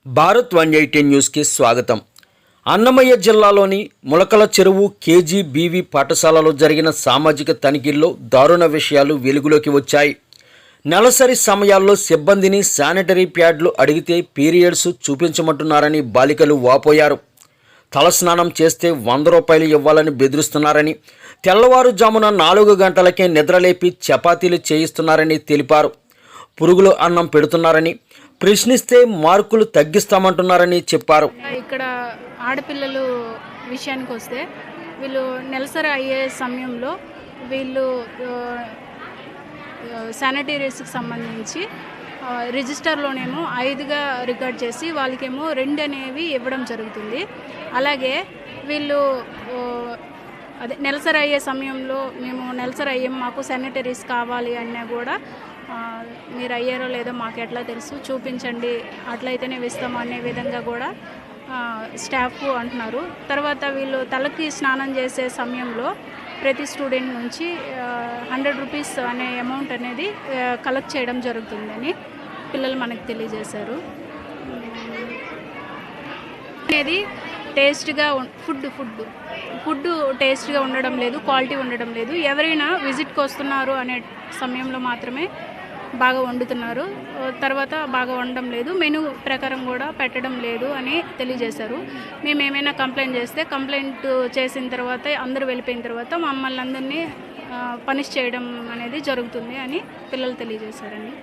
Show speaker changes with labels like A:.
A: భారత్ 180 న్యూస్కి స్వాగతం. అన్నమయ్య జిల్లాలోని ములకల చెరువు కేజీబీవీ పాఠశాలలో జరిగిన సామాజిక తనిఖీల్లో దారుణ విషయాలు వెలుగులోకి వచ్చాయి. నెలసరి సమయాల్లో సిబ్బందిని శానిటరీ ప్యాడ్లు అడిగితే పీరియడ్స్ చూపించమంటున్నారని బాలికలు వాపోయారు. తలస్నానం చేస్తే 100 రూపాయలు ఇవ్వాలని బెదిరిస్తున్నారని, తెల్లవారుజామున 4 గంటలకే నిద్రలేపి చపాతీలు చేయిస్తున్నారని తెలిపారు. పురుగులు అన్నం పెడుతున్నారని, ప్రశ్నిస్తే మార్కులు తగ్గిస్తామంటున్నారని చెప్పారు.
B: ఇక్కడ ఆడపిల్లలు విషయానికి వస్తే వీళ్ళు నెలసరి అయ్యే సమయంలో వీళ్ళు శానిటరీస్కి సంబంధించి రిజిస్టర్లోనేమో 5గా రికార్డ్ చేసి వాళ్ళకేమో 2 అనేవి ఇవ్వడం జరుగుతుంది. అలాగే వీళ్ళు అదే నెలసరి అయ్యే సమయంలో మేము నెలసరి అయ్యాం, మాకు శానిటరీస్ కావాలి అన్నా కూడా మీరు అయ్యారో లేదో మాకు ఎట్లా తెలుసు, చూపించండి, అట్లయితేనే ఇస్తాము అనే విధంగా కూడా స్టాఫ్ అంటున్నారు. తర్వాత వీళ్ళు తలకి స్నానం చేసే సమయంలో ప్రతి స్టూడెంట్ నుంచి 100 రూపీస్ అనే అమౌంట్ అనేది కలెక్ట్ చేయడం జరుగుతుందని పిల్లలు మనకు తెలియజేశారు. అనేది టేస్ట్గా ఫుడ్ టేస్ట్గా ఉండడం లేదు, క్వాలిటీ ఉండడం లేదు. ఎవరైనా విజిట్కి వస్తున్నారు అనే సమయంలో మాత్రమే బాగా వండుతున్నారు, తర్వాత బాగా వండడం లేదు, మెనూ ప్రకారం కూడా పెట్టడం లేదు అని తెలియజేశారు. మేము ఏమైనా కంప్లైంట్ చేస్తే కంప్లైంట్ చేసిన తర్వాత అందరూ వెళ్ళిపోయిన తర్వాత మమ్మల్ని అందరినీ పనిష్ చేయడం అనేది జరుగుతుంది అని పిల్లలు తెలియజేశారండి.